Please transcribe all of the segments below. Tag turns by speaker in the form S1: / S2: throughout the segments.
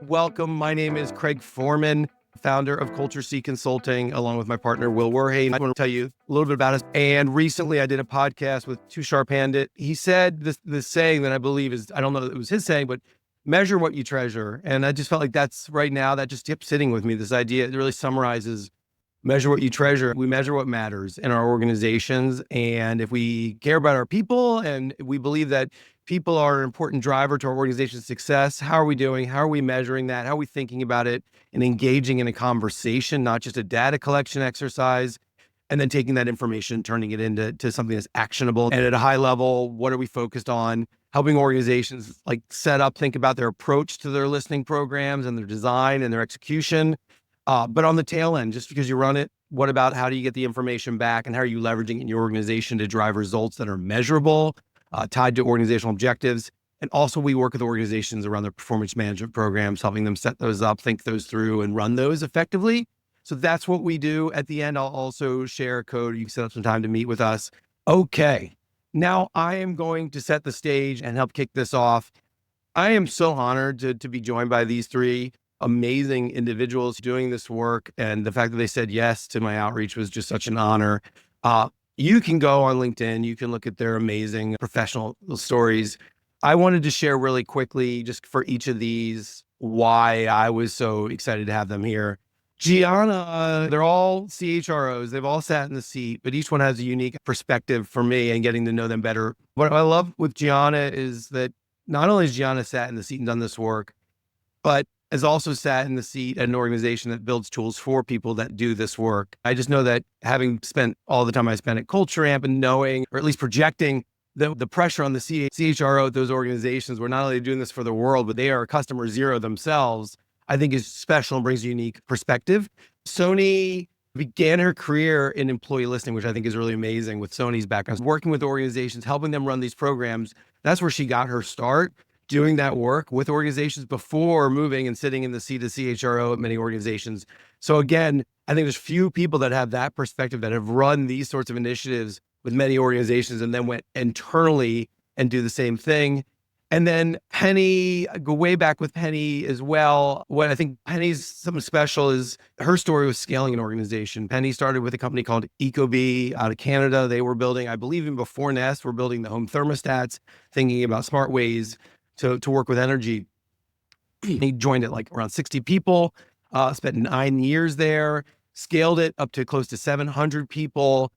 S1: Welcome. My name is Craig Foreman, founder of CultureC Consulting, along with my partner, Will Werhane. I want to tell you a little bit about us. And recently I did a podcast with Too Sharp Handed. He said this saying that I believe is, I don't know if it was his saying, but measure what you treasure. And I just felt like that's right now, that just kept sitting with me. This idea, it really summarizes measure what you treasure. We measure what matters in our organizations. And if we care about our people and we believe that people are an important driver to our organization's success, how are we doing? How are we measuring that? How are we thinking about it and engaging in a conversation, not just a data collection exercise, and then taking that information, turning it into something that's actionable. And at a high level, what are we focused on? Helping organizations like set up, think about their approach to their listening programs and their design and their execution. But on the tail end, just because you run it, what about how do you get the information back and how are you leveraging it in your organization to drive results that are measurable, tied to organizational objectives? And also we work with organizations around their performance management programs, helping them set those up, think those through and run those effectively. So that's what we do. At the end, I'll also share a code. You can set up some time to meet with us. Okay. Now I am going to set the stage and help kick this off. I am so honored to be joined by these three amazing individuals doing this work. And the fact that they said yes to my outreach was just such an honor. You can go on LinkedIn, you can look at their amazing professional stories. I wanted to share really quickly, just for each of these, why I was so excited to have them here. Gianna, they're all CHROs. They've all sat in the seat, but each one has a unique perspective for me and getting to know them better. What I love with Gianna is that not only has Gianna sat in the seat and done this work, but has also sat in the seat at an organization that builds tools for people that do this work. I just know that having spent all the time I spent at Culture Amp and knowing, or at least projecting the pressure on the CHRO at those organizations, where not only doing this for the world, but they are customer zero themselves, I think is special and brings a unique perspective. Soni began her career in employee listening, which I think is really amazing with Soni's background, working with organizations, helping them run these programs. That's where she got her start, doing that work with organizations before moving and sitting in the seat of CHRO at many organizations. So again, I think there's few people that have that perspective that have run these sorts of initiatives with many organizations and then went internally and do the same thing. And then Penny, I go way back with Penny as well. What I think Penny's something special is her story was scaling an organization. Penny started with a company called Ecobee out of Canada. They were building, I believe even before Nest, were building the home thermostats, thinking about smart ways to work with energy. He joined it like around 60 people, spent 9 years there, scaled it up to close to 700 people,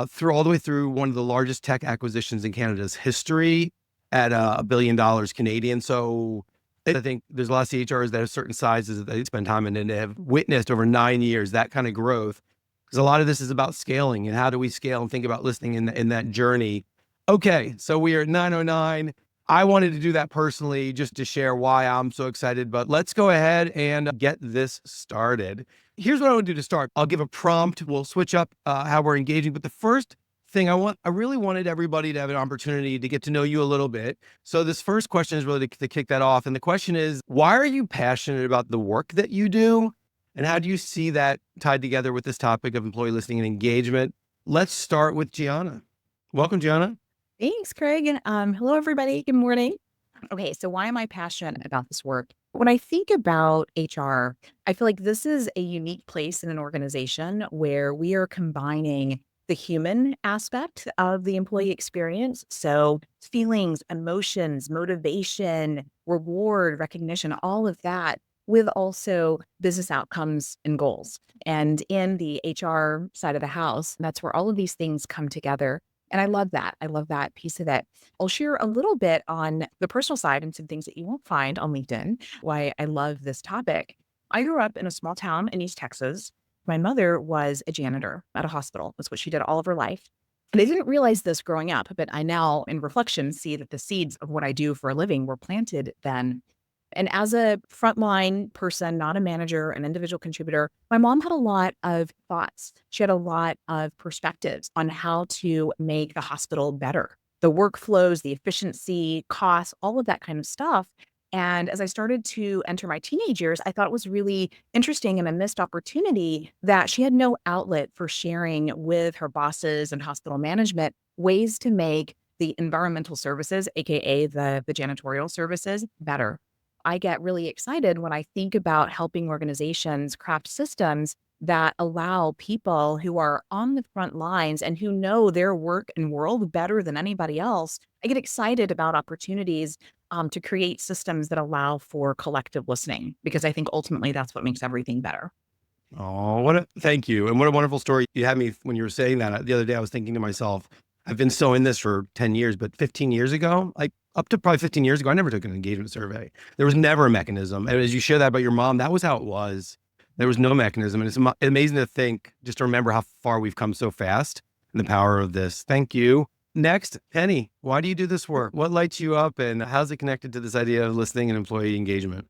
S1: through all the way through one of the largest tech acquisitions in Canada's history at $1 billion Canadian. So I think there's a lot of CHRs that have certain sizes that they spend time in and have witnessed over 9 years, that kind of growth. Because a lot of this is about scaling and how do we scale and think about listening in that journey. Okay, so we are at 9:09. I wanted to do that personally just to share why I'm so excited, but let's go ahead and get this started. Here's what I want to do to start. I'll give a prompt. We'll switch up how we're engaging. But the first thing I really wanted everybody to have an opportunity to get to know you a little bit. So this first question is really to kick that off. And the question is, why are you passionate about the work that you do? And how do you see that tied together with this topic of employee listening and engagement? Let's start with Gianna. Welcome, Gianna.
S2: Thanks, Craig. And hello, everybody. Good morning. Okay, so why am I passionate about this work? When I think about HR, I feel like this is a unique place in an organization where we are combining the human aspect of the employee experience. So feelings, emotions, motivation, reward, recognition, all of that, with also business outcomes and goals. And in the HR side of the house, that's where all of these things come together. And I love that. I love that piece of it. I'll share a little bit on the personal side and some things that you won't find on LinkedIn, why I love this topic. I grew up in a small town in East Texas. My mother was a janitor at a hospital. That's what she did all of her life. And I didn't realize this growing up, but I now, in reflection, see that the seeds of what I do for a living were planted then. And as a frontline person, not a manager, an individual contributor, my mom had a lot of thoughts. She had a lot of perspectives on how to make the hospital better, the workflows, the efficiency, costs, all of that kind of stuff. And as I started to enter my teenage years, I thought it was really interesting and a missed opportunity that she had no outlet for sharing with her bosses and hospital management ways to make the environmental services, AKA the janitorial services, better. I get really excited when I think about helping organizations craft systems that allow people who are on the front lines and who know their work and world better than anybody else. I get excited about opportunities to create systems that allow for collective listening, because I think ultimately that's what makes everything better.
S1: Oh, thank you. And what a wonderful story you had me when you were saying that. The other day, I was thinking to myself, I've been so in this for 10 years, but 15 years ago, like up to probably 15 years ago, I never took an engagement survey. There was never a mechanism. And as you share that about your mom, that was how it was. There was no mechanism. And it's amazing to think, just to remember how far we've come so fast and the power of this. Thank you. Next, Penny, why do you do this work? What lights you up and how's it connected to this idea of listening and employee engagement?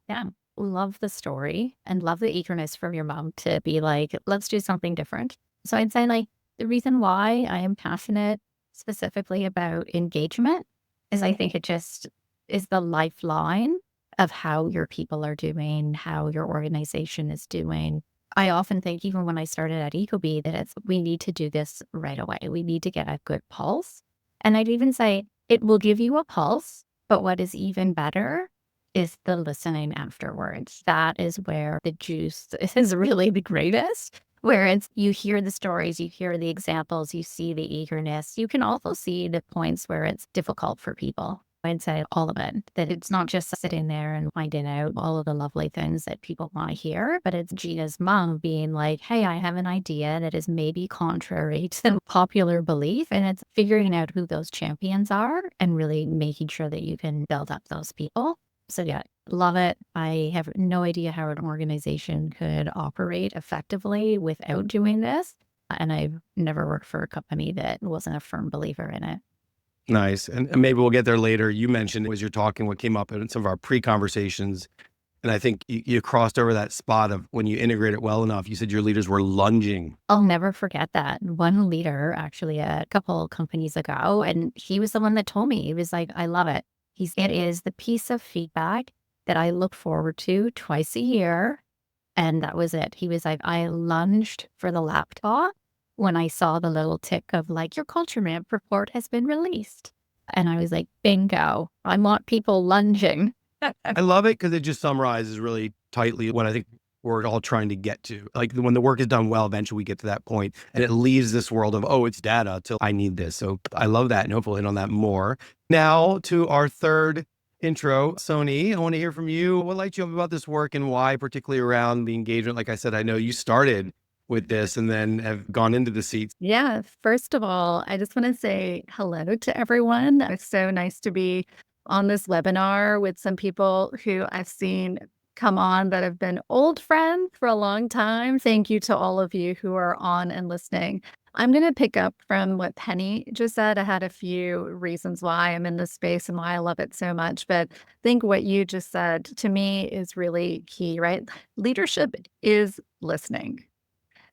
S3: Yeah. Love the story and love the eagerness from your mom to be like, let's do something different. So I'd say like the reason why I am passionate specifically about engagement is I think it just is the lifeline of how your people are doing, how your organization is doing. I often think, even when I started at Ecobee, that we need to do this right away. We need to get a good pulse. And I'd even say it will give you a pulse, but what is even better is the listening afterwards. That is where the juice is really the greatest, where it's you hear the stories, you hear the examples, you see the eagerness. You can also see the points where it's difficult for people. I'd say all of it, that it's not just sitting there and finding out all of the lovely things that people want to hear, but it's Gina's mom being like, hey, I have an idea that is maybe contrary to popular belief. And it's figuring out who those champions are and really making sure that you can build up those people. So yeah, love it. I have no idea how an organization could operate effectively without doing this. And I've never worked for a company that wasn't a firm believer in it.
S1: Nice. And maybe we'll get there later. You mentioned as you're talking what came up in some of our pre-conversations. And I think you crossed over that spot of when you integrate it well enough. You said your leaders were lunging.
S3: I'll never forget that. One leader, actually, a couple companies ago, and he was the one that told me, he was like, I love it. It is the piece of feedback that I look forward to twice a year. And that was it. He was like, I lunged for the laptop when I saw the little tick of like, your culture map report has been released. And I was like, bingo, I want people lunging.
S1: I love it because it just summarizes really tightly what I think we're all trying to get to. Like when the work is done well, eventually we get to that point and it leaves this world of, oh, it's data till I need this. So I love that. And hopefully we'll hit on that more. Now to our third intro, Soni, I want to hear from you. What lights you up about this work and why, particularly around the engagement? Like I said, I know you started with this and then have gone into the seats.
S4: Yeah, first of all, I just want to say hello to everyone. It's so nice to be on this webinar with some people who I've seen come on that have been old friends for a long time. Thank you to all of you who are on and listening. I'm going to pick up from what Penny just said. I had a few reasons why I'm in this space and why I love it so much. But I think what you just said to me is really key, right? Leadership is listening.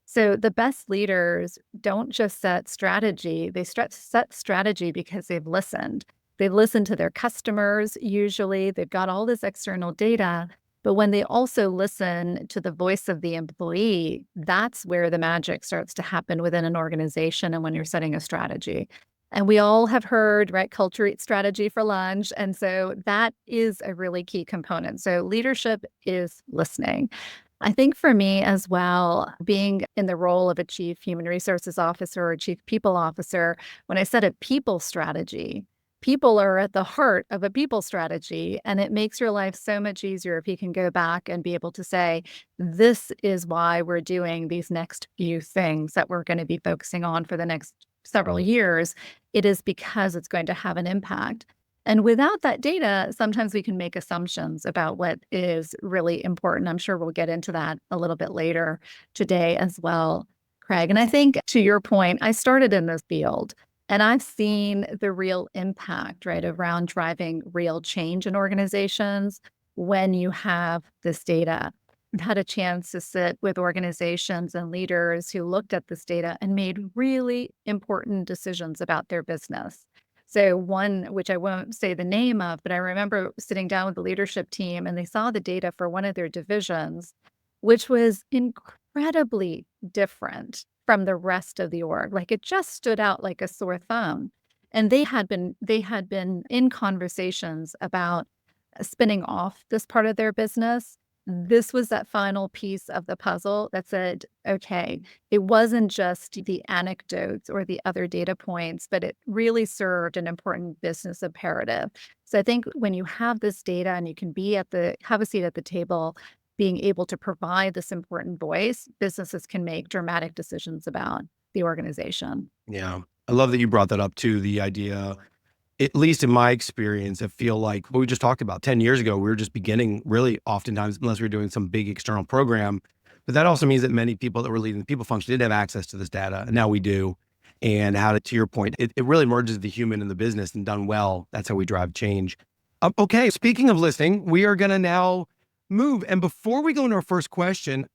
S4: So the best leaders don't just set strategy, they set strategy because they've listened. They've listened to their customers, usually, they've got all this external data. But when they also listen to the voice of the employee, that's where the magic starts to happen within an organization and when you're setting a strategy. And we all have heard, right, culture eats strategy for lunch. And so that is a really key component. So leadership is listening. I think for me as well, being in the role of a chief human resources officer or chief people officer, when I set a people strategy, people are at the heart of a people strategy, and it makes your life so much easier if you can go back and be able to say, this is why we're doing these next few things that we're going to be focusing on for the next several years. It is because it's going to have an impact. And without that data, sometimes we can make assumptions about what is really important. I'm sure we'll get into that a little bit later today as well, Craig. And I think to your point, I started in this field and I've seen the real impact, right, around driving real change in organizations when you have this data. I've had a chance to sit with organizations and leaders who looked at this data and made really important decisions about their business. So one, which I won't say the name of, but I remember sitting down with the leadership team and they saw the data for one of their divisions, which was incredibly different from the rest of the org. Like it just stood out like a sore thumb. And they had been in conversations about spinning off this part of their business, this was that final piece of the puzzle that said, okay, it wasn't just the anecdotes or the other data points, but it really served an important business imperative. So I think when you have this data and you can have a seat at the table, being able to provide this important voice, businesses can make dramatic decisions about the organization.
S1: Yeah. I love that you brought that up too. The idea, at least in my experience, I feel like what we just talked about 10 years ago, we were just beginning really oftentimes, unless we were doing some big external program. But that also means that many people that were leading the people function didn't have access to this data. And now we do. And how to your point, it really merges the human and the business, and done well. That's how we drive change. Okay. Speaking of listening, we are going to now move. And before we go into our first question,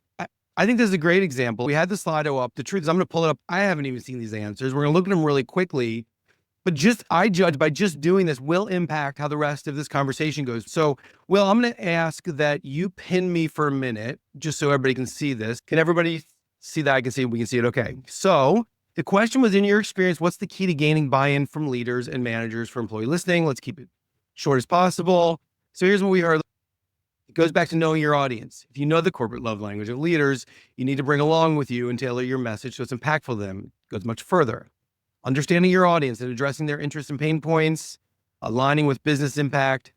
S1: I think this is a great example. We had the Slido up. The truth is, I'm going to pull it up. I haven't even seen these answers. We're going to look at them really quickly. But I judge by just doing this will impact how the rest of this conversation goes. So, Will, I'm going to ask that you pin me for a minute, just so everybody can see this. Can everybody see that? I can see it. We can see it. Okay. So the question was, in your experience, what's the key to gaining buy-in from leaders and managers for employee listening? Let's keep it short as possible. So here's what we heard. It goes back to knowing your audience. If you know the corporate love language of leaders, you need to bring along with you and tailor your message so it's impactful to them. It goes much further. Understanding your audience and addressing their interests and pain points, aligning with business impact,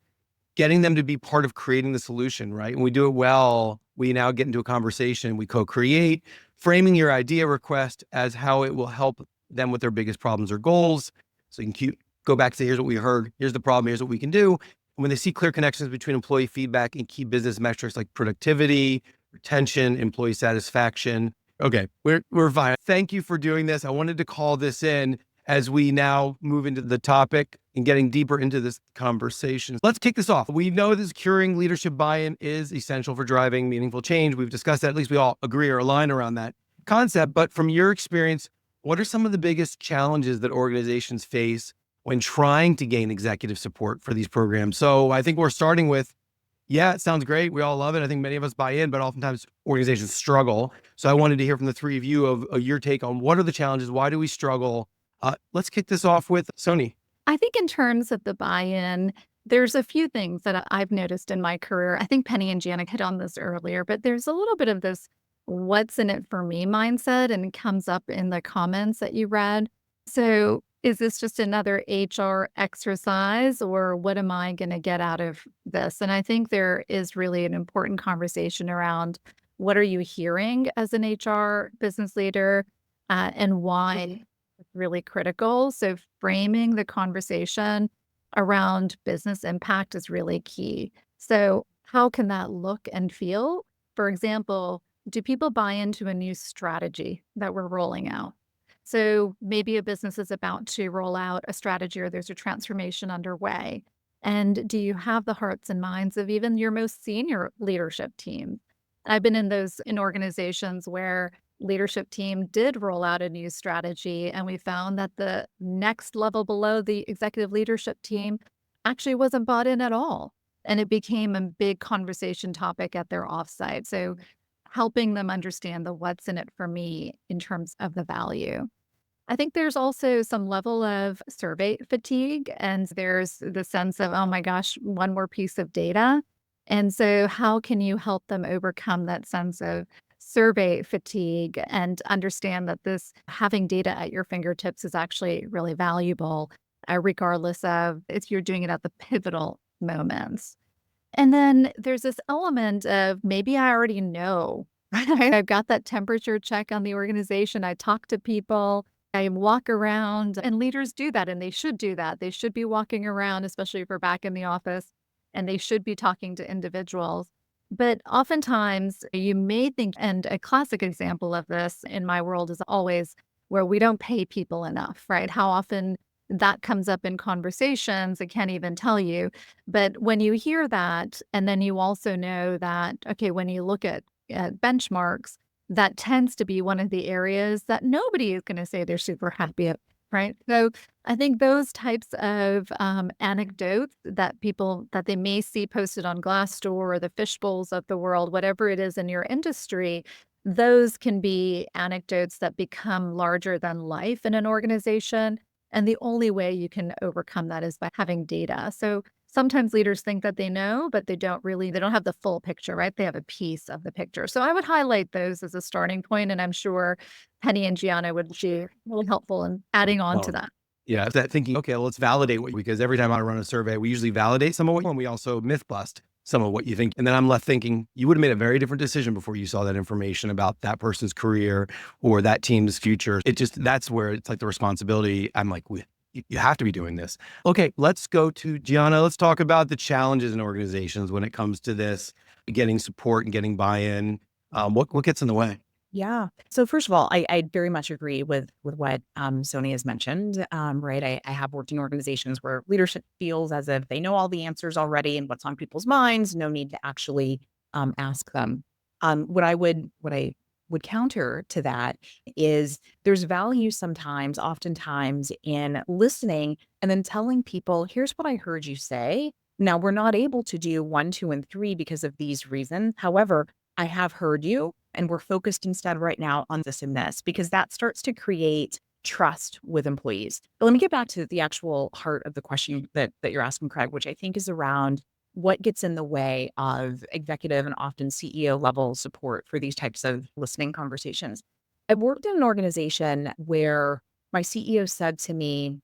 S1: getting them to be part of creating the solution, right? When we do it well, we now get into a conversation, we co-create, framing your idea request as how it will help them with their biggest problems or goals. So you can go back to say, here's what we heard, here's the problem, here's what we can do. And when they see clear connections between employee feedback and key business metrics like productivity, retention, employee satisfaction. Okay, we're fine. Thank you for doing this. I wanted to call this in as we now move into the topic and getting deeper into this conversation. Let's kick this off. We know that securing leadership buy-in is essential for driving meaningful change. We've discussed that. At least we all agree or align around that concept. But from your experience, what are some of the biggest challenges that organizations face when trying to gain executive support for these programs? So I think we're starting with, yeah, it sounds great. We all love it. I think many of us buy in, but oftentimes organizations struggle. So I wanted to hear from the three of you of your take on what are the challenges? Why do we struggle? Let's kick this off with Soni.
S4: I think in terms of the buy-in, there's a few things that I've noticed in my career. I think Penny and Gianna hit on this earlier, but there's a little bit of this what's in it for me mindset, and it comes up in the comments that you read. So is this just another HR exercise, or what am I going to get out of this? And I think there is really an important conversation around what are you hearing as an HR business leader, and why it's really critical. So framing the conversation around business impact is really key. So how can that look and feel? For example, do people buy into a new strategy that we're rolling out? So maybe a business is about to roll out a strategy, or there's a transformation underway. And do you have the hearts and minds of even your most senior leadership team? I've been in organizations where leadership team did roll out a new strategy, and we found that the next level below the executive leadership team actually wasn't bought in at all. And it became a big conversation topic at their offsite. So helping them understand the what's in it for me in terms of the value. I think there's also some level of survey fatigue, and there's the sense of, oh my gosh, one more piece of data. And so how can you help them overcome that sense of survey fatigue and understand that this having data at your fingertips is actually really valuable, regardless of if you're doing it at the pivotal moments. And then there's this element of maybe I already know, right? I've got that temperature check on the organization. I talk to people. I walk around, and leaders do that, and they should do that. They should be walking around, especially if we're back in the office, and they should be talking to individuals. But oftentimes you may think, and a classic example of this in my world is always where we don't pay people enough, right? How often that comes up in conversations, I can't even tell you. But when you hear that, and then you also know that, okay, when you look at benchmarks, that tends to be one of the areas that nobody is going to say they're super happy at, right? So I think those types of anecdotes that they may see posted on Glassdoor or the fishbowls of the world, whatever it is in your industry, those can be anecdotes that become larger than life in an organization. And the only way you can overcome that is by having data. So sometimes leaders think that they know, but they don't have the full picture, right? They have a piece of the picture. So I would highlight those as a starting point, and I'm sure Penny and Gianna would be really helpful in adding on to
S1: Well,
S4: that.
S1: yeah, it's that thinking, okay, let's validate what, because every time I run a survey, we usually validate some of what, and we also myth bust some of what you think. And then I'm left thinking, you would have made a very different decision before you saw that information about that person's career or that team's future. That's where it's like the responsibility. I'm like, you have to be doing this. Okay, let's go to Gianna. Let's talk about the challenges in organizations when it comes to this, getting support and getting buy-in. What gets in the way?
S2: Yeah. So first of all, I very much agree with what Soni has mentioned. Right. I have worked in organizations where leadership feels as if they know all the answers already and what's on people's minds. No need to actually ask them. What I would counter to that is there's value sometimes, oftentimes, in listening and then telling people, here's what I heard you say. Now we're not able to do 1, 2, and 3 because of these reasons. However, I have heard you. And we're focused instead right now on this and this, because that starts to create trust with employees. But let me get back to the actual heart of the question that you're asking, Craig, which I think is around what gets in the way of executive and often CEO level support for these types of listening conversations. I've worked in an organization where my CEO said to me,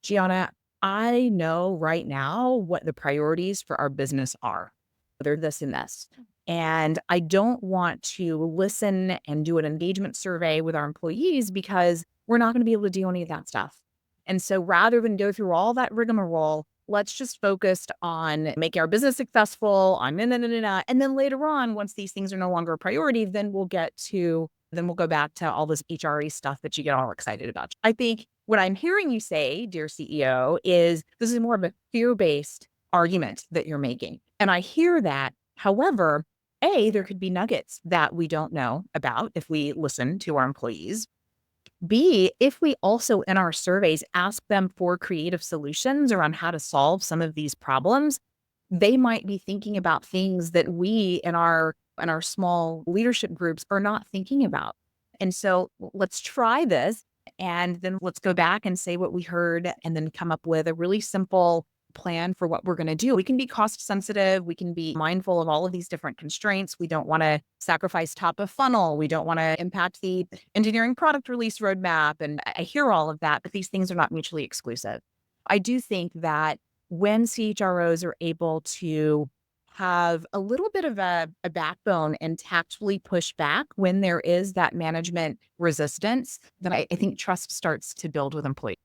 S2: Gianna, I know right now what the priorities for our business are. They're this and this. And I don't want to listen and do an engagement survey with our employees because we're not going to be able to do any of that stuff. And so rather than go through all that rigmarole, let's just focus on making our business successful, on and then later on, once these things are no longer a priority, then we'll go back to all this HRE stuff that you get all excited about. I think what I'm hearing you say, dear CEO, is this is more of a fear-based argument that you're making. And I hear that. However, there could be nuggets that we don't know about if we listen to our employees. B, if we also in our surveys ask them for creative solutions around how to solve some of these problems, they might be thinking about things that we in our small leadership groups are not thinking about. And so let's try this, and then let's go back and say what we heard and then come up with a really simple plan for what we're going to do. We can be cost sensitive. We can be mindful of all of these different constraints. We don't want to sacrifice top of funnel. We don't want to impact the engineering product release roadmap. And I hear all of that, but these things are not mutually exclusive. I do think that when CHROs are able to have a little bit of a backbone and tactfully push back when there is that management resistance, then I think trust starts to build with employees.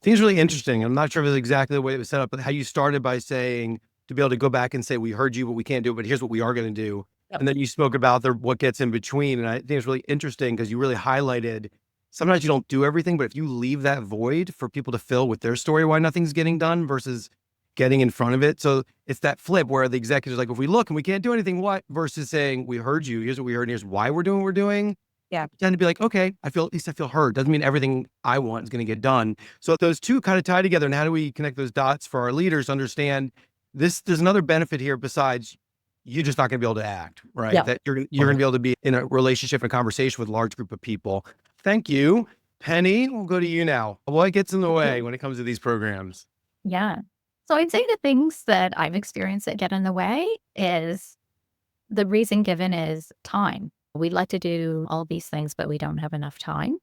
S1: I think it's really interesting. I'm not sure if it's exactly the way it was set up, but how you started by saying to be able to go back and say, we heard you, but we can't do it, but here's what we are going to do.
S2: Yep.
S1: And then you spoke about what gets in between. And I think it's really interesting because you really highlighted, sometimes you don't do everything, but if you leave that void for people to fill with their story, why nothing's getting done versus getting in front of it. So it's that flip where the executive's like, if we look and we can't do anything, what? Versus saying, we heard you, here's what we heard, and here's why we're doing what we're doing.
S2: Yeah.
S1: Tend to be like, okay, at least I feel heard. Doesn't mean everything I want is going to get done. So those two kind of tie together. And how do we connect those dots for our leaders to understand this? There's another benefit here besides you're just not going to be able to act, right?
S2: Yeah.
S1: That you're going to be able to be in a relationship and conversation with a large group of people. Thank you. Penny, we'll go to you now. What gets in the way when it comes to these programs?
S3: Yeah. So I'd say the things that I've experienced that get in the way is the reason given is time. We'd like to do all these things, but we don't have enough time.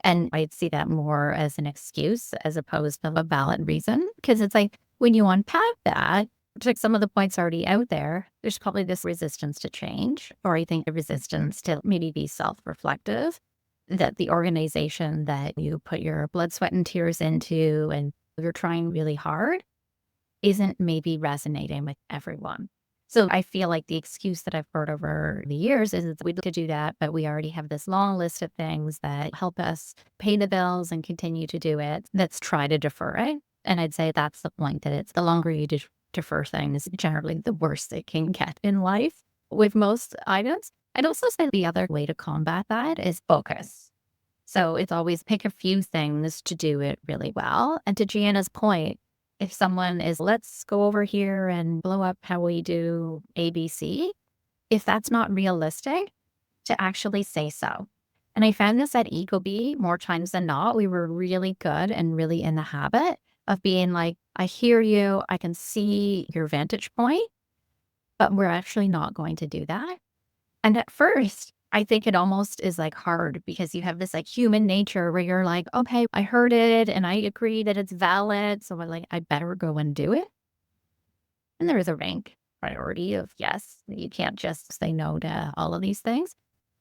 S3: And I'd see that more as an excuse as opposed to a valid reason. Because it's like when you unpack that, like some of the points already out there, there's probably this resistance to change, or I think a resistance to maybe be self-reflective, that the organization that you put your blood, sweat, and tears into and you're trying really hard isn't maybe resonating with everyone. So I feel like the excuse that I've heard over the years is we'd like to do that, but we already have this long list of things that help us pay the bills and continue to do it. Let's try to defer it. And I'd say that's the point, that it's the longer you defer things, generally the worse it can get in life with most items. I'd also say the other way to combat that is focus. So it's always pick a few things to do it really well. And to Gianna's point, if someone is, let's go over here and blow up how we do ABC, if that's not realistic, to actually say so. And I found this at Ecobee more times than not. We were really good and really in the habit of being like, I hear you, I can see your vantage point, but we're actually not going to do that. And at first, I think it almost is like hard because you have this like human nature where you're like, okay, I heard it and I agree that it's valid. So I better go and do it. And there is a rank priority of yes, you can't just say no to all of these things.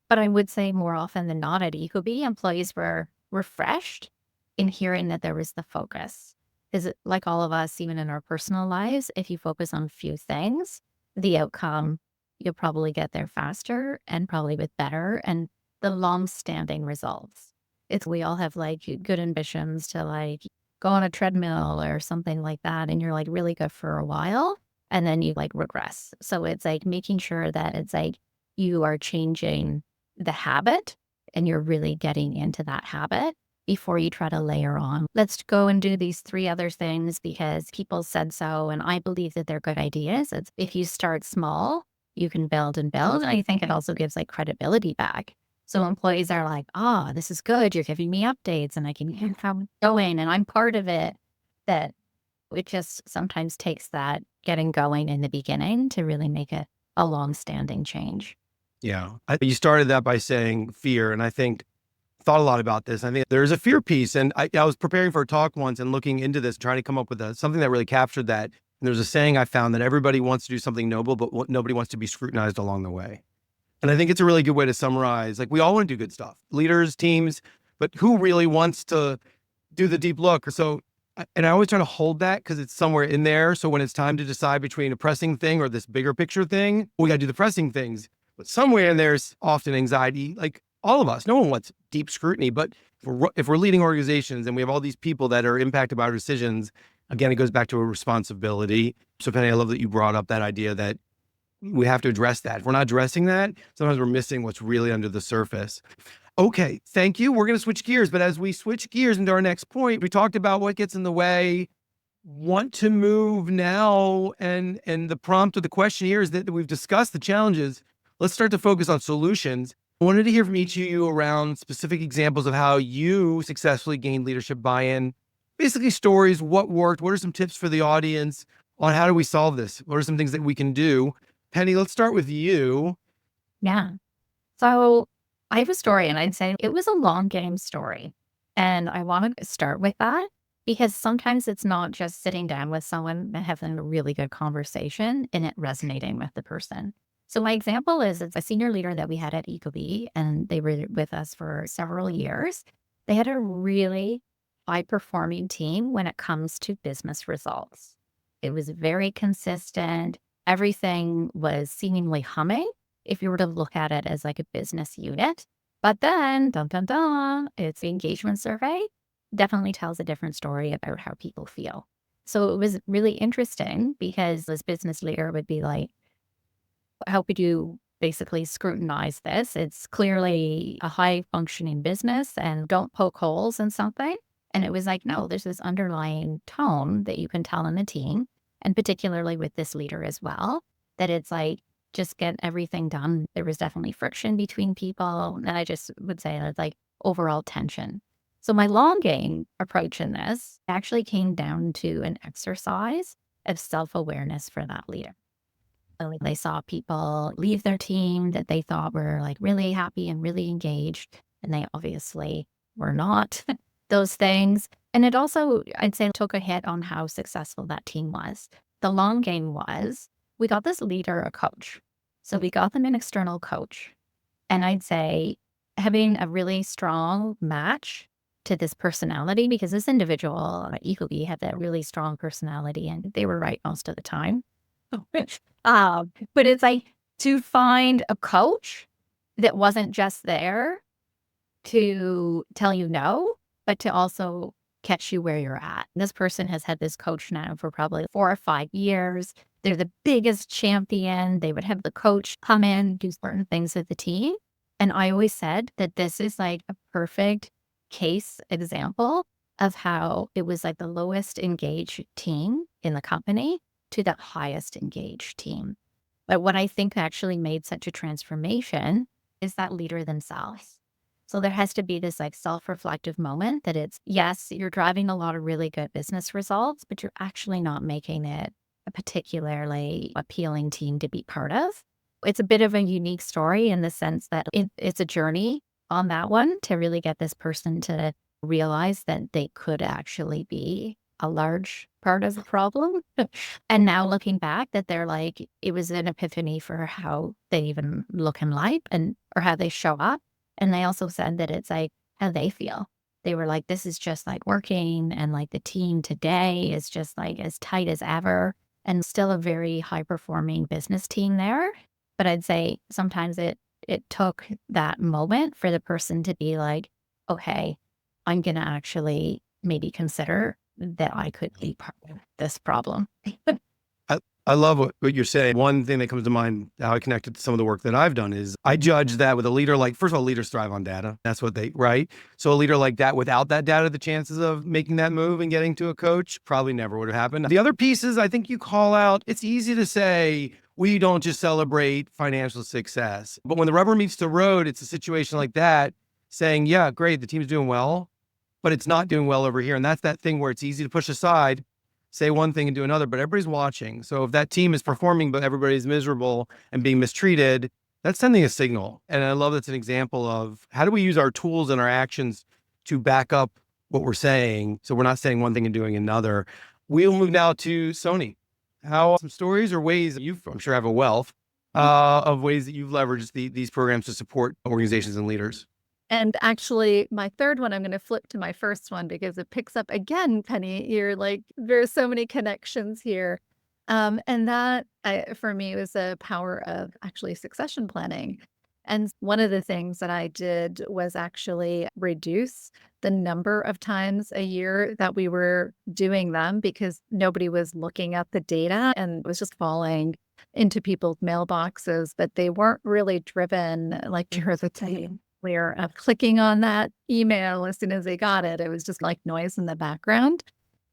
S3: But I would say more often than not at Ecobee, employees were refreshed in hearing that there was the focus. Is it like all of us, even in our personal lives, if you focus on a few things, the outcome, you'll probably get there faster and probably with better and the long-standing results. It's we all have like good ambitions to like go on a treadmill or something like that, and you're like really good for a while, and then you like regress. So it's like making sure that it's like you are changing the habit and you're really getting into that habit before you try to layer on. Let's go and do these 3 other things because people said so, and I believe that they're good ideas. It's if you start small, you can build and build. And I think it also gives like credibility back. So employees are like, this is good. You're giving me updates and I can hear how it's going and I'm part of it. That it just sometimes takes that getting going in the beginning to really make it a long-standing change.
S1: Yeah. You started that by saying fear. And I think thought a lot about this. I think there's a fear piece. And I was preparing for a talk once and looking into this, trying to come up with something that really captured that. And there's a saying I found that everybody wants to do something noble, but nobody wants to be scrutinized along the way. And I think it's a really good way to summarize. Like we all want to do good stuff, leaders, teams, but who really wants to do the deep look? So, and I always try to hold that because it's somewhere in there. So when it's time to decide between a pressing thing or this bigger picture thing, we got to do the pressing things. But somewhere in there's often anxiety, like all of us. No one wants deep scrutiny, but if we're leading organizations and we have all these people that are impacted by our decisions, again, it goes back to a responsibility. So Penny, I love that you brought up that idea that we have to address that. If we're not addressing that, sometimes we're missing what's really under the surface. Okay, thank you. We're going to switch gears. But as we switch gears into our next point, we talked about what gets in the way. Want to move now. And the prompt of the question here is that we've discussed the challenges. Let's start to focus on solutions. I wanted to hear from each of you around specific examples of how you successfully gained leadership buy-in. Basically stories, what worked, what are some tips for the audience on how do we solve this? What are some things that we can do? Penny, let's start with you.
S3: Yeah. So I have a story and I'd say it was a long game story. And I want to start with that because sometimes it's not just sitting down with someone and having a really good conversation and it resonating with the person. So my example is it's a senior leader that we had at Ecobee and they were with us for several years. They had a really high performing team when it comes to business results. It was very consistent. Everything was seemingly humming if you were to look at it as like a business unit. But then, dun, dun, dun, it's the engagement survey definitely tells a different story about how people feel. So it was really interesting because this business leader would be like, how could you basically scrutinize this? It's clearly a high functioning business and don't poke holes in something. And it was like, no, there's this underlying tone that you can tell in the team. And particularly with this leader as well, that it's like, just get everything done. There was definitely friction between people. And I just would say that's like overall tension. So my long game approach in this actually came down to an exercise of self-awareness for that leader. So they saw people leave their team that they thought were like really happy and really engaged. And they obviously were not those things. And it also, I'd say, took a hit on how successful that team was. The long game was, we got this leader a coach. So we got them an external coach. And I'd say having a really strong match to this personality, because this individual at Ecobee had that really strong personality and they were right most of the time. But it's like to find a coach that wasn't just there to tell you no, but to also catch you where you're at. This person has had this coach now for probably 4 or 5 years. They're the biggest champion. They would have the coach come in, do certain things with the team. And I always said that this is like a perfect case example of how it was like the lowest engaged team in the company to the highest engaged team. But what I think actually made such a transformation is that leader themselves. So there has to be this like self-reflective moment that it's, yes, you're driving a lot of really good business results, but you're actually not making it a particularly appealing team to be part of. It's a bit of a unique story in the sense that it's a journey on that one to really get this person to realize that they could actually be a large part of the problem. And now looking back, that they're like, it was an epiphany for how they even look in life and or how they show up. And they also said that it's like how they feel. They were like, this is just like working, and like the team today is just like as tight as ever, and still a very high performing business team there. But I'd say sometimes it took that moment for the person to be like, okay, I'm going to actually maybe consider that I could be part of this problem.
S1: I love what you're saying. One thing that comes to mind, how I connected to some of the work that I've done is I judge that with a leader like, first of all, leaders thrive on data. That's what right? So a leader like that, without that data, the chances of making that move and getting to a coach probably never would have happened. The other pieces I think you call out, it's easy to say, we don't just celebrate financial success. But when the rubber meets the road, it's a situation like that saying, yeah, great, the team's doing well, but it's not doing well over here. And that's that thing where it's easy to push aside, say one thing and do another, but everybody's watching. So if that team is performing, but everybody's miserable and being mistreated, that's sending a signal. And I love that's an example of how do we use our tools and our actions to back up what we're saying, so we're not saying one thing and doing another. We'll move now to Soni. How some stories or ways that I'm sure have a wealth of ways that you've leveraged these programs to support organizations and leaders.
S4: And actually, my third one, I'm going to flip to my first one because it picks up again, Penny. You're like, there's so many connections here. And that, for me, was the power of actually succession planning. And one of the things that I did was actually reduce the number of times a year that we were doing them because nobody was looking at the data and it was just falling into people's mailboxes, but they weren't really driven like you're the team. Clear of clicking on that email as soon as they got it. It was just like noise in the background.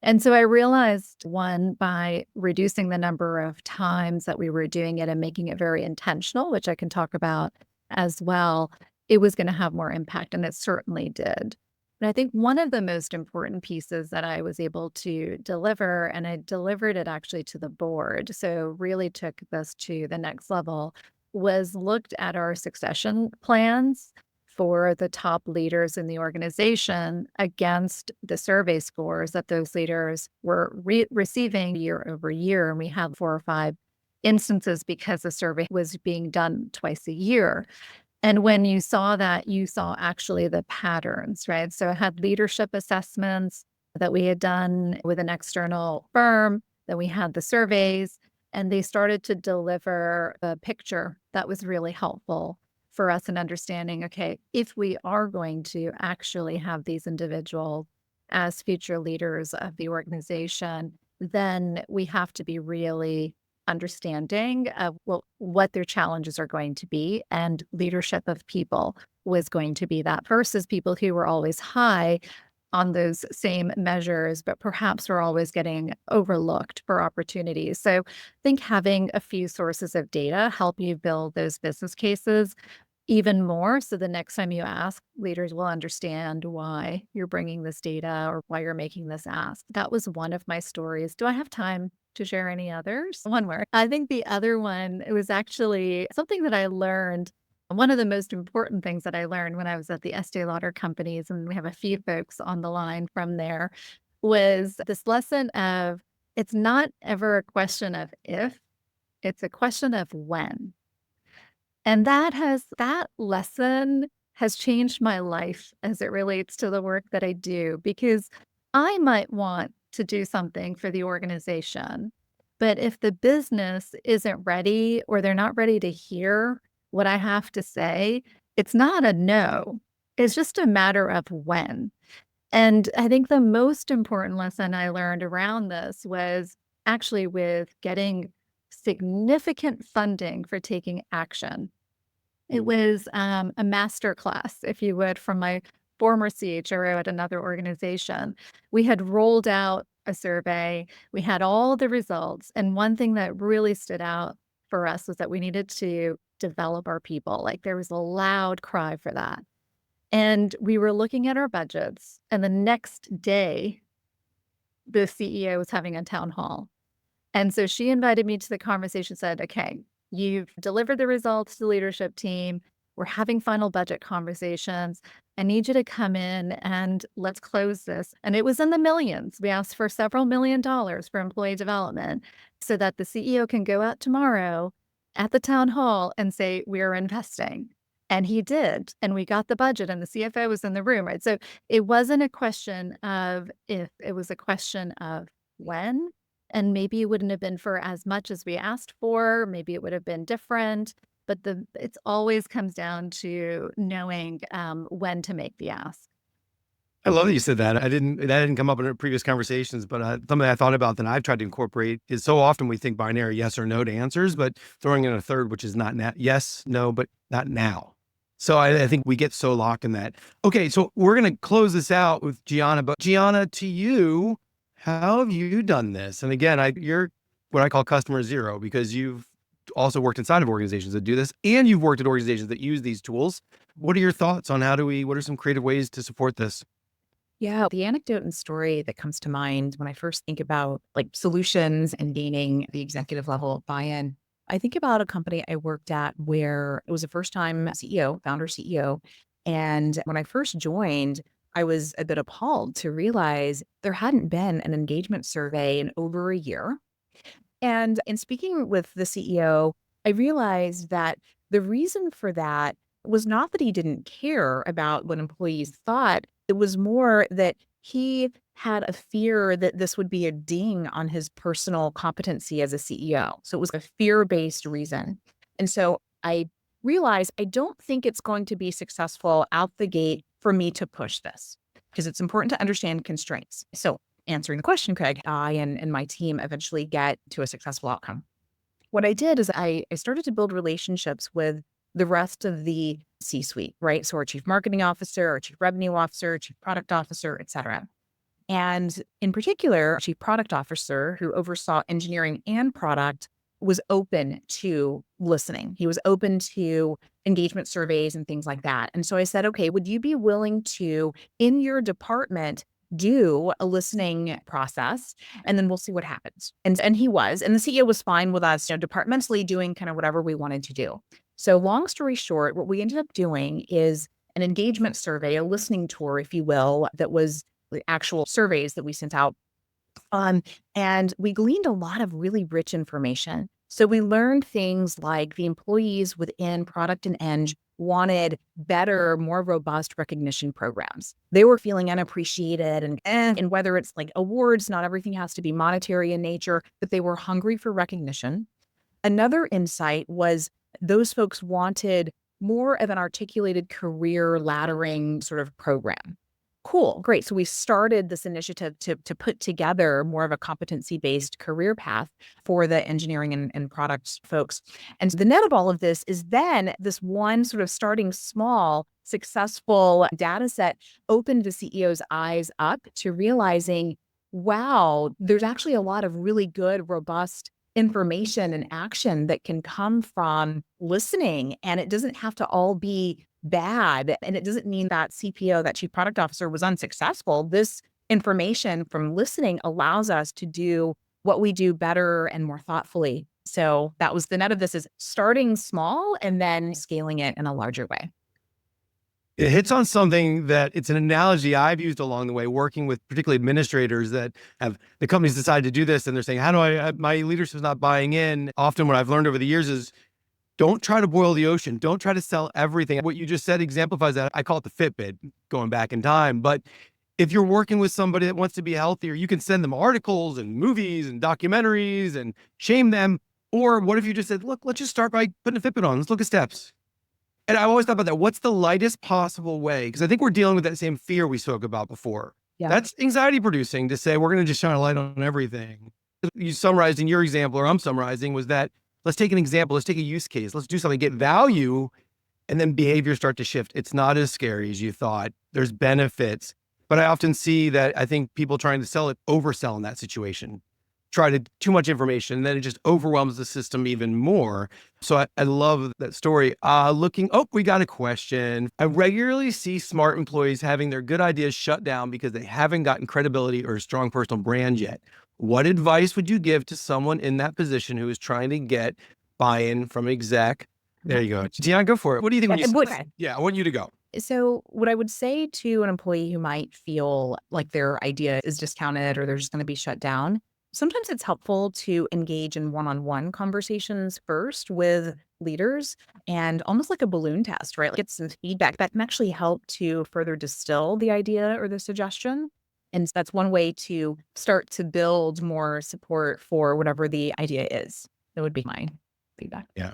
S4: And so I realized, one, by reducing the number of times that we were doing it and making it very intentional, which I can talk about as well, it was going to have more impact. And it certainly did. But I think one of the most important pieces that I was able to deliver, and I delivered it actually to the board, so really took this to the next level, was looked at our succession plans for the top leaders in the organization against the survey scores that those leaders were receiving year over year. And we had 4 or 5 instances because the survey was being done twice a year. And when you saw that, you saw actually the patterns, right? So I had leadership assessments that we had done with an external firm, then we had the surveys, and they started to deliver a picture that was really helpful for us in understanding, okay, if we are going to actually have these individuals as future leaders of the organization, then we have to be really understanding of what their challenges are going to be. And leadership of people was going to be that versus people who were always high on those same measures, but perhaps were always getting overlooked for opportunities. So I think having a few sources of data help you build those business cases even more. So the next time you ask, leaders will understand why you're bringing this data or why you're making this ask. That was one of my stories. Do I have time to share any others? One more. I think the other one, it was actually something that I learned. One of the most important things that I learned when I was at the Estee Lauder companies, and we have a few folks on the line from there, was this lesson of it's not ever a question of if, it's a question of when. And that lesson has changed my life as it relates to the work that I do, because I might want to do something for the organization, but if the business isn't ready or they're not ready to hear what I have to say, it's not a no. It's just a matter of when. And I think the most important lesson I learned around this was actually with getting significant funding for taking action. It was a master class, if you would, from my former CHRO at another organization. We had rolled out a survey. We had all the results. And one thing that really stood out for us was that we needed to develop our people. Like there was a loud cry for that. And we were looking at our budgets, and the next day, the CEO was having a town hall. And so she invited me to the conversation, said, okay, you've delivered the results to the leadership team. We're having final budget conversations. I need you to come in and let's close this. And it was in the millions. We asked for several $1,000,000 for employee development so that the CEO can go out tomorrow at the town hall and say, we're investing. And he did. And we got the budget, and the CFO was in the room, right? So it wasn't a question of if, it was a question of when. And maybe it wouldn't have been for as much as we asked for. Maybe it would have been different. But it's always comes down to knowing when to make the ask.
S1: I love that you said that. That didn't come up in our previous conversations, but something I thought about that I've tried to incorporate is so often we think binary yes or no to answers, but throwing in a third, which is not yes, no, but not now. So I think we get so locked in that. Okay, so we're going to close this out with Gianna, but Gianna, to you, how have you done this? And again, you're what I call customer zero, because you've also worked inside of organizations that do this, and you've worked at organizations that use these tools. What are your thoughts on what are some creative ways to support this?
S2: Yeah, the anecdote and story that comes to mind when I first think about like solutions and gaining the executive level buy-in, I think about a company I worked at where it was a first-time CEO, founder CEO. And when I first joined, I was a bit appalled to realize there hadn't been an engagement survey in over a year. And in speaking with the CEO, I realized that the reason for that was not that he didn't care about what employees thought. It was more that he had a fear that this would be a ding on his personal competency as a CEO. So it was a fear-based reason. And so I realized I don't think it's going to be successful out the gate for me to push this, because it's important to understand constraints. So answering the question, Craig, I and my team eventually get to a successful outcome. What I did is I started to build relationships with the rest of the C-suite, right? So our chief marketing officer, our chief revenue officer, chief product officer, et cetera. And in particular, our chief product officer, who oversaw engineering and product, was open to listening. He was open to engagement surveys and things like that. And so I said, okay, would you be willing to, in your department, do a listening process, and then we'll see what happens. And he was, and the CEO was fine with us, departmentally doing kind of whatever we wanted to do. So long story short, what we ended up doing is an engagement survey, a listening tour, if you will, that was the actual surveys that we sent out. And we gleaned a lot of really rich information. So we learned things like the employees within product and eng wanted better, more robust recognition programs. They were feeling unappreciated, and whether it's like awards, not everything has to be monetary in nature, but they were hungry for recognition. Another insight was those folks wanted more of an articulated career laddering sort of program. Cool, great. So we started this initiative to put together more of a competency-based career path for the engineering and product folks. And the net of all of this is then this one sort of starting small, successful data set opened the CEO's eyes up to realizing, wow, there's actually a lot of really good, robust information and action that can come from listening. And it doesn't have to all be bad. And it doesn't mean that CPO, that chief product officer, was unsuccessful. This information from listening allows us to do what we do better and more thoughtfully. So that was the net of this, is starting small and then scaling it in a larger way.
S1: It hits on something that it's an analogy I've used along the way, working with particularly administrators that have the companies decided to do this, and they're saying, how do my leadership's not buying in. Often what I've learned over the years is don't try to boil the ocean. Don't try to sell everything. What you just said exemplifies that. I call it the Fitbit, going back in time. But if you're working with somebody that wants to be healthier, you can send them articles and movies and documentaries and shame them. Or what if you just said, look, let's just start by putting a Fitbit on. Let's look at steps. And I always thought about that. What's the lightest possible way? Because I think we're dealing with that same fear we spoke about before.
S2: Yeah.
S1: That's anxiety producing to say, we're going to just shine a light on everything. You summarized in your example, or I'm summarizing, was that let's take an example. Let's take a use case. Let's do something, get value, and then behavior start to shift. It's not as scary as you thought. There's benefits. But I often see that I think people trying to sell it oversell in that situation. try to too much information, and then it just overwhelms the system even more. So I love that story. We got a question. I regularly see smart employees having their good ideas shut down because they haven't gotten credibility or a strong personal brand yet. What advice would you give to someone in that position who is trying to get buy-in from exec? There you go. Gianna, go for it. What do you think when you
S2: Okay.
S1: Yeah, I want you to go.
S2: So, what I would say to an employee who might feel like their idea is discounted or they're just going to be shut down, sometimes it's helpful to engage in one-on-one conversations first with leaders and almost like a balloon test, right? Like get some feedback that can actually help to further distill the idea or the suggestion. And so that's one way to start to build more support for whatever the idea is. That would be my feedback.
S1: Yeah.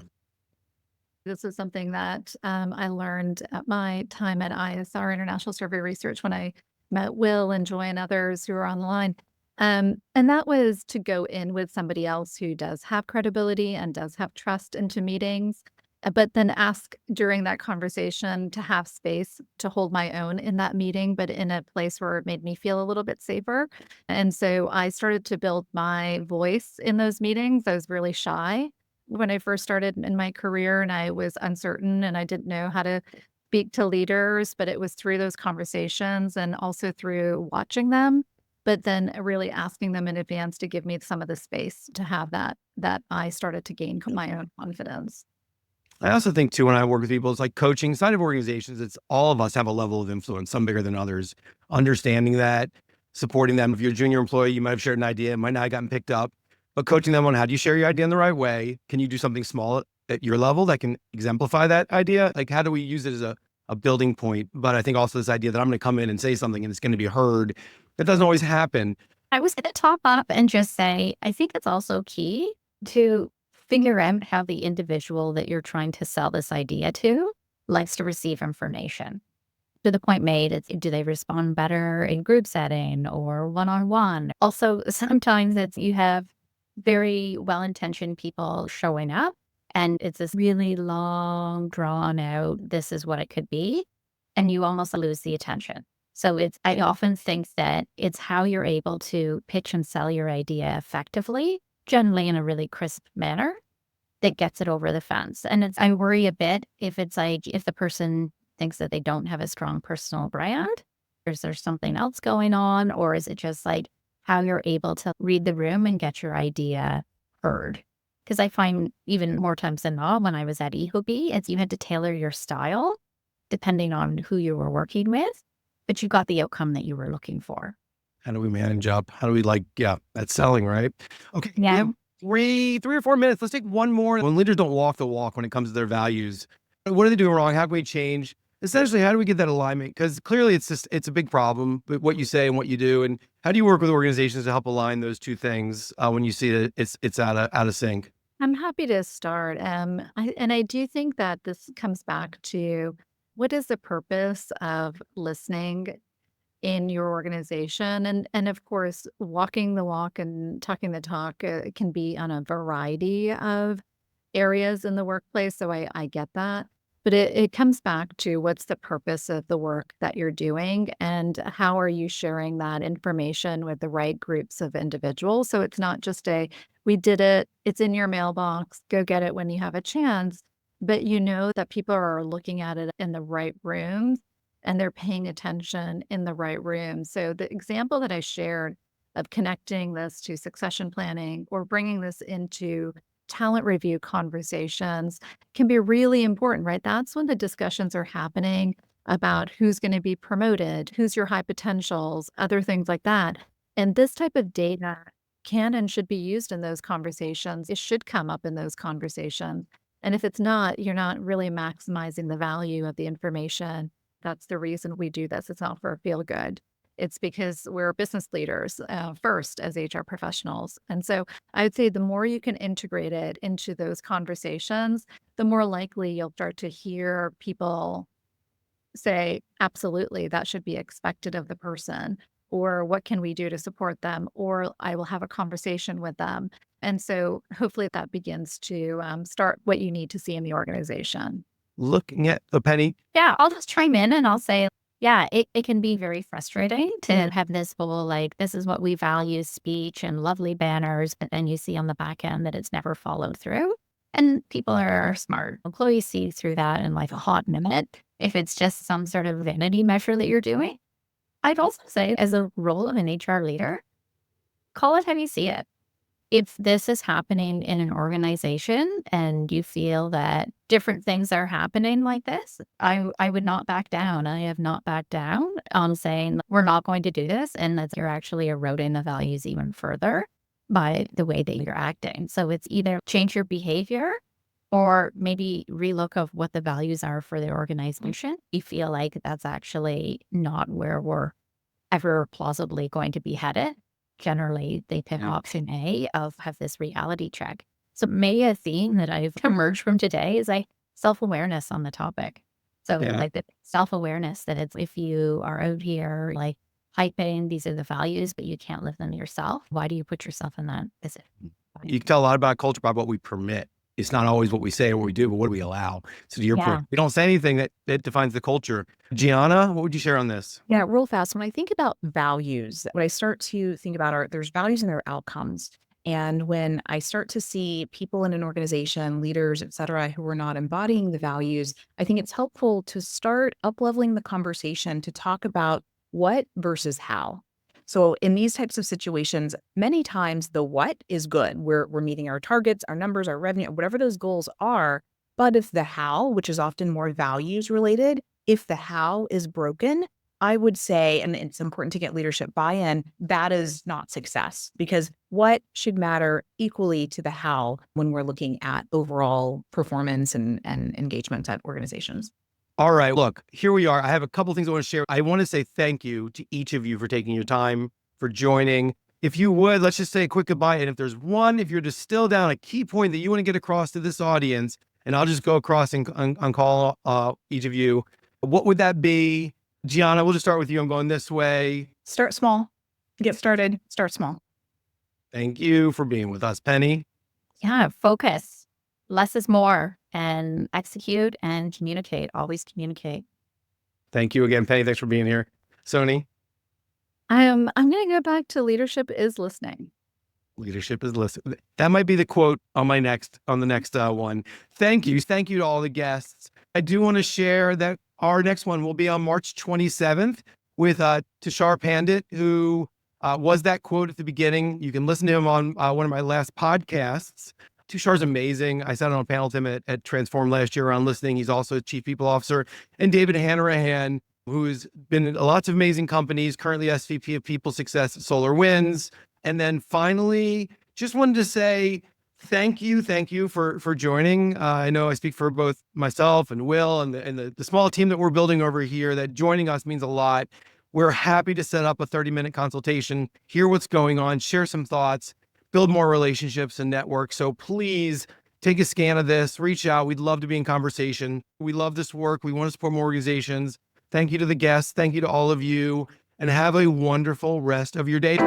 S4: This is something that I learned at my time at ISR International Survey Research when I met Will and Joy and others who are on the line. And that was to go in with somebody else who does have credibility and does have trust into meetings, but then ask during that conversation to have space to hold my own in that meeting, but in a place where it made me feel a little bit safer. And so I started to build my voice in those meetings. I was really shy when I first started in my career, and I was uncertain and I didn't know how to speak to leaders, but it was through those conversations and also through watching them, but then really asking them in advance to give me some of the space to have that I started to gain my own confidence.
S1: I also think too, when I work with people, it's like coaching side of organizations, it's all of us have a level of influence, some bigger than others. Understanding that, supporting them. If you're a junior employee, you might have shared an idea, it might not have gotten picked up, but coaching them on how do you share your idea in the right way? Can you do something small at your level that can exemplify that idea? Like, how do we use it as a building point? But I think also this idea that I'm going to come in and say something and it's going to be heard, that doesn't always happen.
S3: I was going to top up and just say, I think it's also key to figure out how the individual that you're trying to sell this idea to likes to receive information. To the point made, do they respond better in group setting or one-on-one? Also, sometimes you have very well-intentioned people showing up and it's this really long, drawn out, this is what it could be. And you almost lose the attention. So I often think that it's how you're able to pitch and sell your idea effectively, generally in a really crisp manner, that gets it over the fence. And I worry a bit if the person thinks that they don't have a strong personal brand, or is there something else going on? Or is it just like how you're able to read the room and get your idea heard? Because I find even more times than not when I was at Ecobee, you had to tailor your style depending on who you were working with, but you got the outcome that you were looking for.
S1: How do we manage up? How do we that's selling, right? Okay.
S3: Yeah.
S1: We have three or 4 minutes. Let's take one more. When leaders don't walk the walk when it comes to their values, what are they doing wrong? How can we change? Essentially, how do we get that alignment? Because clearly it's a big problem, but what you say and what you do. And how do you work with organizations to help align those two things when you see that it's out of sync?
S4: I'm happy to start. I do think that this comes back to what is the purpose of listening in your organization? And of course, walking the walk and talking the talk can be on a variety of areas in the workplace. So I get that. But it comes back to what's the purpose of the work that you're doing and how are you sharing that information with the right groups of individuals? So it's not just we did it, it's in your mailbox, go get it when you have a chance. But you know that people are looking at it in the right rooms and they're paying attention in the right room. So the example that I shared of connecting this to succession planning or bringing this into talent review conversations can be really important, right? That's when the discussions are happening about who's going to be promoted, who's your high potentials, other things like that. And this type of data can and should be used in those conversations. It should come up in those conversations. And if it's not, you're not really maximizing the value of the information. That's the reason we do this. It's not for feel good. It's because we're business leaders first as HR professionals. And so I would say the more you can integrate it into those conversations, the more likely you'll start to hear people say, absolutely, that should be expected of the person. Or what can we do to support them? Or I will have a conversation with them. And so hopefully that begins to start what you need to see in the organization.
S1: Looking at the penny.
S3: Yeah, I'll just chime in and I'll say Yeah, it can be very frustrating to have this whole like, this is what we value speech and lovely banners, but then you see on the back end that it's never followed through. And people are smart. Employees see through that in like a hot minute. If it's just some sort of vanity measure that you're doing, I'd also say, as a role of an HR leader, call it how you see it. If this is happening in an organization and you feel that different things are happening like this, I would not back down. I have not backed down on saying we're not going to do this, and that you're actually eroding the values even further by the way that you're acting. So it's either change your behavior or maybe relook of what the values are for the organization. You feel like that's actually not where we're ever plausibly going to be headed. Generally, they pick option A of have this reality check. So maybe a theme that I've emerged from today is like self-awareness on the topic. So like the self-awareness that it's if you are out here like hyping, these are the values, but you can't live them yourself. Why do you put yourself in that position?
S1: You can tell a lot about culture by what we permit. It's not always what we say or what we do, but what do we allow? So to your point, we don't say anything that defines the culture. Gianna, what would you share on this?
S2: Yeah, real fast. When I think about values, what I start to think about are there's values and there are outcomes. And when I start to see people in an organization, leaders, et cetera, who are not embodying the values, I think it's helpful to start up-leveling the conversation to talk about what versus how. So in these types of situations, many times the what is good. We're meeting our targets, our numbers, our revenue, whatever those goals are. But if the how, which is often more values related, if the how is broken, I would say, and it's important to get leadership buy-in, that is not success, because what should matter equally to the how when we're looking at overall performance and engagement at organizations.
S1: All right, look, here we are. I have a couple things I want to share. I want to say thank you to each of you for taking your time, for joining. If you would, let's just say a quick goodbye. And if there's one, if you're to distill down a key point that you want to get across to this audience, and I'll just go across and call each of you, what would that be? Gianna, we'll just start with you. I'm going this way.
S2: Start small. Get started. Start small.
S1: Thank you for being with us. Penny?
S3: Yeah, focus. Less is more, and execute and communicate. Always communicate.
S1: Thank you again, Penny. Thanks for being here. Soni?
S4: I'm going to go back to leadership is listening.
S1: Leadership is listening. That might be the quote on the next one. Thank you. Thank you to all the guests. I do want to share that our next one will be on March 27th with Tushar Pandit, who was that quote at the beginning. You can listen to him on one of my last podcasts. Tushar's amazing. I sat on a panel with him at Transform last year around listening. He's also a chief people officer. And David Hanrahan, who's been in lots of amazing companies, currently SVP of People Success at SolarWinds. And then finally, just wanted to say thank you for joining. I know I speak for both myself and Will and the small team that we're building over here, that joining us means a lot. We're happy to set up a 30-minute consultation, hear what's going on, share some thoughts, build more relationships and networks. So please take a scan of this, reach out. We'd love to be in conversation. We love this work. We want to support more organizations. Thank you to the guests. Thank you to all of you, and have a wonderful rest of your day.